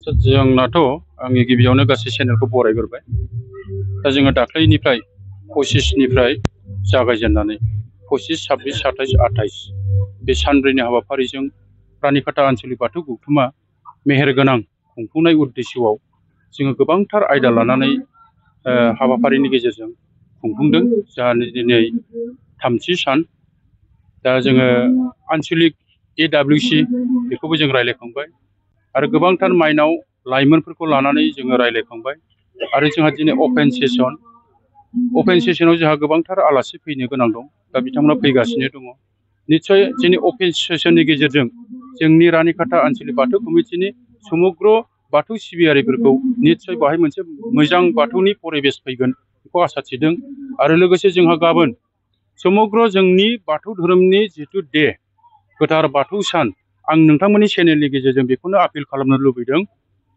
जोंनाथ' आंनि गिबियावनो गासै चेनेलखौ बरायग्रोबाय। दा जोङो दाख्लैनिफ्राय 25निफ्राय जागायजेननानै 25, 26, 27, 28 बे सानब्रैनि हाबाफारिजों रानिखाता आनसलिक बाथौ गौथुमा मेहेरगोनां खुंफुंनाय उद्देश्यआव जोङो गोबांथार आयदा लानानै हाबाफारिनि गेजेरजों खुंफुंदों। जा दिनै 3थि सान। दा जोङो आनसलिक AWC बेखौबो जों रायज्लायखांबाय आरो गोबांथार माइनाव लाइमोनफोरखौ लानानै जोङो रायज्लायखांबाय आरो जोंहा दिनै अपेन सेसनाव जोंहा गोबांथार आलासि फैनो गोनां दं। दा बिथांमोना फैगासिनो दङ। निस्सय जोंनि अपेन सेसननि गेजेरजों जोंनि रानिखाता आनसलिक बाथौ कमिटिनि समग्र बाथौ सिबियारिफोरखौ निस्सय बाहाय मोनसे मोजां बाथौनि परिबेस फैगोन बेखौ आसा थिदों। आरो लोगोसे जोंहा गाबोन समग्र जोंनि बाथौ धोरोमनि जिथु दे गोथार बाथौ सान, आं नोंथांमोननि चेनेलनि गेजेरजों बेखौनो आपिल खालामनो लुबैदों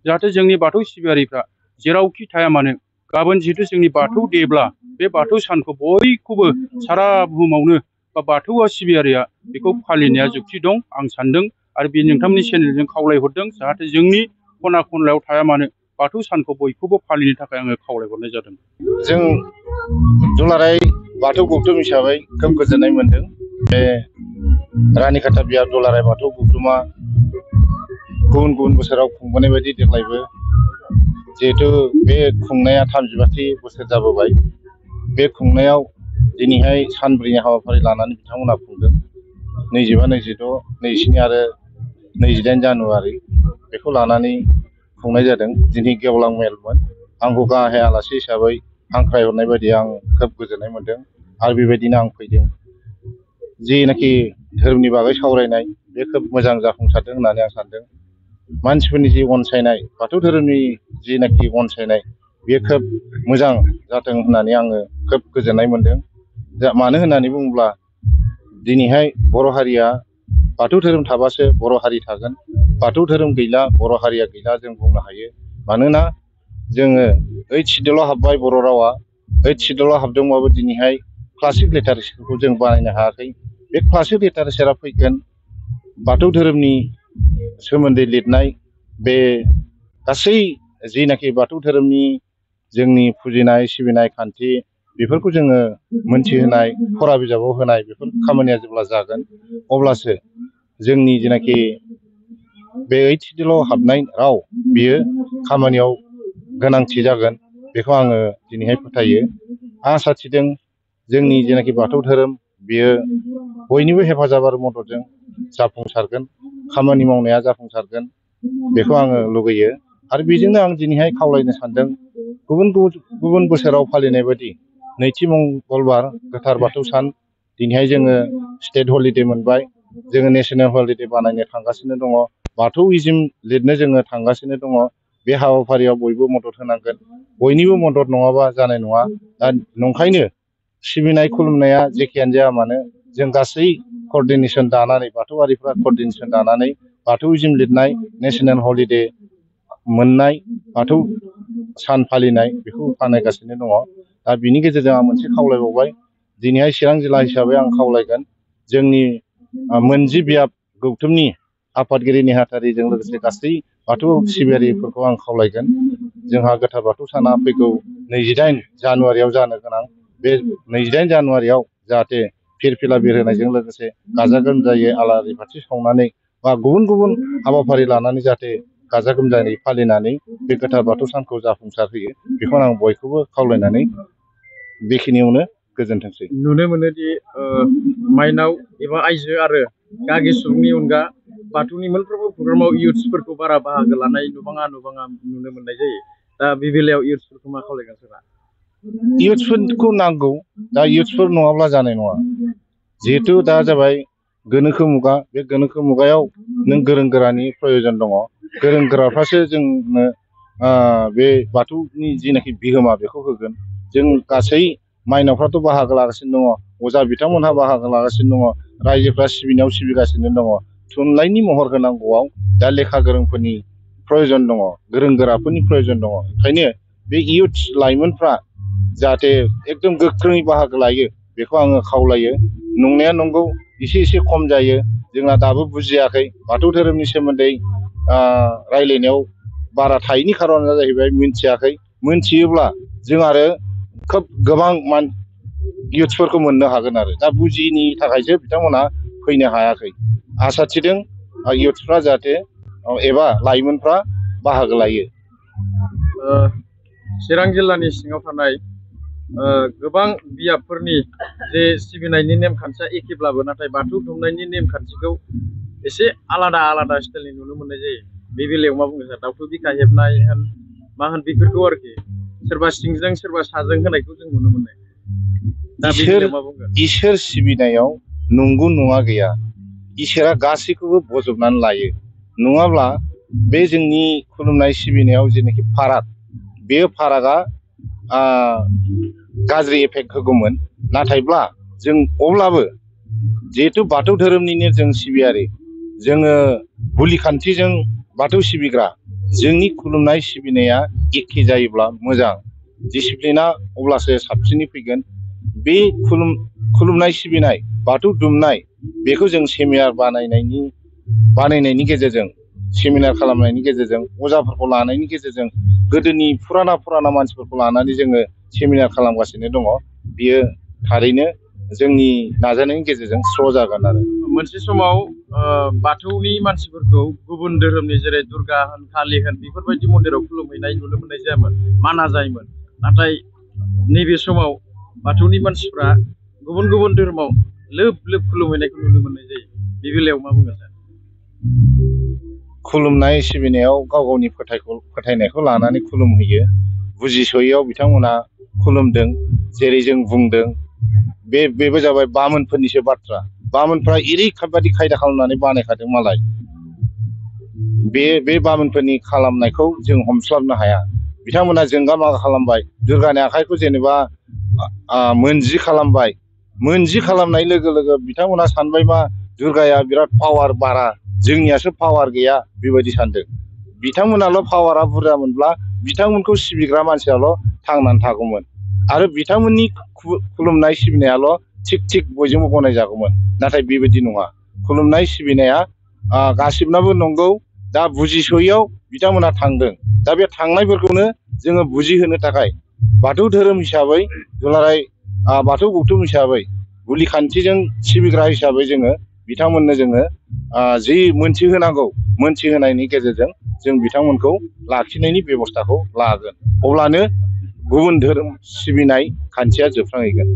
जाहाथे जोंनि बाथौ सिबियारिफ्रा जेरावखि थाया मानो गाबोन जिहेतु जोंनि बाथौ देब्ला बे बाथौ सानखौ बयखौबो सारा बुहुमावनो बा बाथौआ सिबियारिया बेखौ फालिनाया जुक्ति दं आं सान्दों। आरो बे नोंथांमोननि चेनेलजों खावलायहरदों जाहाथे जोंनि खना खनलायाव थाया मानो बाथौ सानखौ बयखौबो फालिनो थाखाय आङो खावलायहरनाय जादों। जों दुलाराय बाथौ गौथुम हिसाबै खोब गोजोननाय मोन्दों। बे रानिखाता बियाब दुलाराय बाथौ गौथुमा गुबुन गुबुन बोसोराव खुंबोनाय बायदि देग्लायबो जिहेतु बे खुंनाया 35थि बोसोर जाबोबाय। बे खुंनायाव दिनैहाय सानब्रैनि हाबाफारि लानानै बिथांमोना खुंदों। 25, 26, 27 आरो 28 जानुवारि बेखौ लानानै खुंनाय जादों। दिनै गेवलां मेलमोन। आंखौ गाहाय आलासि हिसाबै हांख्रायहरनाय बायदि आं खोब गोजोननाय मोन्दों आरो बेबायदिनो आं फैदों। जिनाखि धोरोमनि बागै सावरायनाय बे खोब मोजां जाफुंसारदों होननानै आं सानदों। मानसिफोरनि जि अनसायनाय, बाथौ धोरोमनि जिनाखि अनसायनाय बेयो खोब मोजां जाथों होननानै आङो खोब गोजोननाय मोन्दों। मानो होननानै बुङोब्ला दिनैहाय बर' हारिया बाथौ धोरोम थाबासो बर' हारि थागोन। बाथौ धोरोम गैला बर' हारिया गैला जों बुंनो हायो। मानोना जोङो 8 सिदुलाव हाबबाय बर' रावा। 8 सिदुलाव हाबदोंबाबो दिनैहाय क्लासिक लिटारेचारखौ जों बानायनो हायाखै। बे क्लासिक लिटारेचारा फैगोन बाथौ धोरोमनि सोमोन्दै लिरनाय बे गासै जिनाखि बाथौ धोरोमनि जोंनि फुजिनाय सिबिनाय खान्थि बेफोरखौ जोङो मोनथिहोनाय, फरा बिजाबाव होनाय बेफोर खामानिया जेब्ला जागोन अब्लासो जोंनि जेनाखि बे 8 सिदुलाव हाबनाय राव बियो खामानियाव गोनांथि जागोन बेखौ आङो दिनैहाय फोथायो। आसा थिदों जोंनि जेनाखि बाथौ धोरोम बियो बयनिबो हेफाजाब आरो मददजों जाफुंसारगोन, खामानि मावनाया जाफुंसारगोन बेखौ आङो लुगैयो। आरो बेजोंनो आं दिनैहाय खावलायनो सानदों गुबुन बोसोराव फालिनाय बायदि नैथि मंगलबार गोथार बाथौ सान दिनैहाय जोङो स्टेट हलिडे मोनबाय। जोङो नेसनेल हलिडे बानायनो थांगासिनो दङ। बाथौइज्म लिरनो जोङो थांगासिनो दङ। बे हाबाफारियाव बयबो मदद होनांगोन। बयनिबो मदद नङाबा जानाय नङा। दा नंखायनो सिबिनाय खुलुमनाया जेखियानो जाया मानो जों गासै कर्डिनेसन दानानै बाथौआरिफ्रा कर्डिनेसन दानानै बाथौइज्म लिरनाय, नेसनेल हलिडे मोननाय, बाथौ सान फालिनाय बेखौ बानायगासिनो दङ। दा बिनि गेजेरजों आं मोनसे खावलायबावबाय। दिनैहाय चिरां जिल्ला हिसाबै आं खावलायगोन जोंनि मोनजि बियाब गौथुमनि आफादगिरि नेहाथारिजों लोगोसे गासै बाथौ सिबियारिफोरखौ आं खावलायगोन। जोंहा गोथार बाथौ साना फैगौ 28 जानुवारियाव जानो गोनां। बे 28 जानुवारियाव जाहाथे फिरफिला बिरहोनायजों लोगोसे गाजा गोमजायै आलारि बाथि सावनानै बा गुबुन गुबुन हाबाफारि लानानै जाहाथे गाजा गोमजायै फालिनानै बे गोथार बाथौ सानखौ जाफुंसार होयो बेखौनो आं बयखौबो खावलायनानै बेखिनियावनो गोजोनथोंसै। नुनो मोनोदि माइनाव एबा आइजो आरो गागि सुबुंनि अनगा बाथौनि मोनफ्रोमबो प्रग्रामाव इयुथ्सफोरखौ बारा बाहागो लानाय नुबाङा नुनो मोननाय जायो। दा बे बेलायाव इयुथ्सफोरखौ मा खावलायगोन सोरबा? इयुथ्सफोरखौ नांगौ। दा इयुथ्सफोर नङाब्ला जानाय नङा। जिहेथु दा जाबाय गोनोखो मुगा। बे गोनोखो मुगायाव नों गोरों गोरानि प्रयजन दङ। गोरों गोराफ्रासो जोंनो बे बाथौनि जिनाखि बिहोमा बेखौ होगोन। जों गासै माइनावफ्राथ' बाहागो लागासिनो दङ, अजा बिथांमोनहा बाहागो लागासिनो दङ, रायजोफ्रा सिबिनायाव सिबिगासिनो दङ। थुनलाइनि महर होनांगौआव दा लेखा गोरोंफोरनि प्रयजन दङ, गोरों गोराफोरनि प्रयजन दङ। ओंखायनो बे इयुथ्स लाइमोनफ्रा जाहाथे एकदम गोख्रोङै बाहागो लायो बेखौ आङो खावलायो। नंनाया नंगौ एसे खम जायो। जोंहा दाबो बुजियाखै बाथौ धोरोमनि सोमोन्दै रायलायनायाव बारा थायैनि खारना जाहैबाय मिन्थियाखै। मिन्थियोब्ला जों आरो खोब गोबां इयुथ्सफोरखौ मोननो हागोन आरो दा बुजियिनि थाखायसो बिथांमोना फैनो हायाखै। आसा थिदों इयुथ्सफ्रा जाहाथे एबा लाइमोनफ्रा बाहागो लायो। चिरां जिल्लानि सिङाव थानाय गोबां बियाबफोरनि जे सिबिनायनि नेमखान्थिया एखेब्लाबो नाथाय बाथौ दुमनायनि नेमखान्थिखौ एसे आलादा आलादा स्टाइलनि नुनो मोननाय जायो। बे बेलायाव मा बुङो सार? दाउथु बिखा हेबनाय होन मा होन बेफोरखौ आरोखि सोरबा सिंजों सोरबा साजों होनायखौ जों नुनो मोनो। दा बे बेलायाव मा बुंगोन? इसोर सिबिनायाव नंगौ नङा गैया। इसोरा गासैखौबो बजबनानै लायो। नङाब्ला बे जोंनि खुलुमनाय सिबिनायाव जेनाखि फाराग बे फारागा गाज्रि एफेक्ट होगौमोन। नाथायब्ला जों अब्लाबो जिहेथु बाथौ धोरोमनिनो जों सिबियारि, जोङो बुलि खान्थिजों बाथौ सिबिग्रा, जोंनि खुलुमनाय सिबिनाया एखे जायोब्ला मोजां। डिसिप्लिना अब्लासो साबसिनै फैगोन। बे खुलुमनाय सिबिनाय बाथौ दुमनाय बेखौ जों सेमिनार बानायनायनि गेजेरजों, सेमिनार खालामनायनि गेजेरजों, अजाफोरखौ लानायनि गेजेरजों, गोदोनि फुराना मानसिफोरखौ लानानै जोङो सेमिनार खालामगासिनो दङ। बियो थारैनो जोंनि नाजानायनि गेजेरजों स्र' जागोन आरो। मोनसे समाव बाथौनि मानसिफोरखौ गुबुन धोरोमनि जेरै दुर्गा होन कालि होन बेफोरबायदि मन्दिराव खुलुमहैनाय नुनो मोननाय जायामोन, माना जायोमोन। नाथाय नैबे समाव बाथौनि मानसिफ्रा गुबुन गुबुन धोरोमाव लोब लोब खुलुमहैनायखौ नुनो मोननाय जायो। बे बेलायाव मा बुंगोन सार? खुलुमनाय सिबिनायाव गाव गावनि फोथायनायखौ लानानै खुलुमहैयो। बुजिस'यैयाव बिथांमोना खुलुमदों। जेरै जों बुंदों बेबो जाबाय बामोनफोरनिसो बाथ्रा। बामोनफ्रा ओरैबायदि खायदा खालामनानै बानायखादों मालाय। बे बामोनफोरनि खालामनायखौ जों हमस्लाबनो हाया। बिथांमोना जोंगा मागा खालामबाय। दुर्गानि आखाइखौ जेनेबा मोनजि खालामबाय। मोनजि खालामनाय लोगो लोगो बिथांमोना सानबाय मा दुर्गाया बिराद पावार बारा, जोंनियासो पावार गैया बेबायदि सानदों। बिथांमोनाल' पावारा बुरजा मोनब्ला बिथांमोनखौ सिबिग्रा मानसियाल' थांनानै थागौमोन आरो बिथांमोननि खुलुमनाय सिबिनायाल' थिग बयजोंबो गनायजागौमोन। नाथाय बेबायदि नङा। खुलुमनाय सिबिनाया गासिबनाबो नंगौ। दा बुजिस'यैयाव बिथांमोना थांदों। दा बे थांनायफोरखौनो जोङो बुजिहोनो थाखाय बाथौ धोरोम हिसाबै, दुलाराय बाथौ गौथुम हिसाबै, बुलि खान्थिजों सिबिग्रा हिसाबै जोङो बिथांमोननो जोङो जि मोनथिहोनांगौ, मोनथिहोनायनि गेजेरजों जों बिथांमोनखौ लाखिनायनि बेब'स्थाखौ लागोन। अब्लानो गुबुन धोरोम सिबिनाय खान्थिया जोबस्रांहैगोन।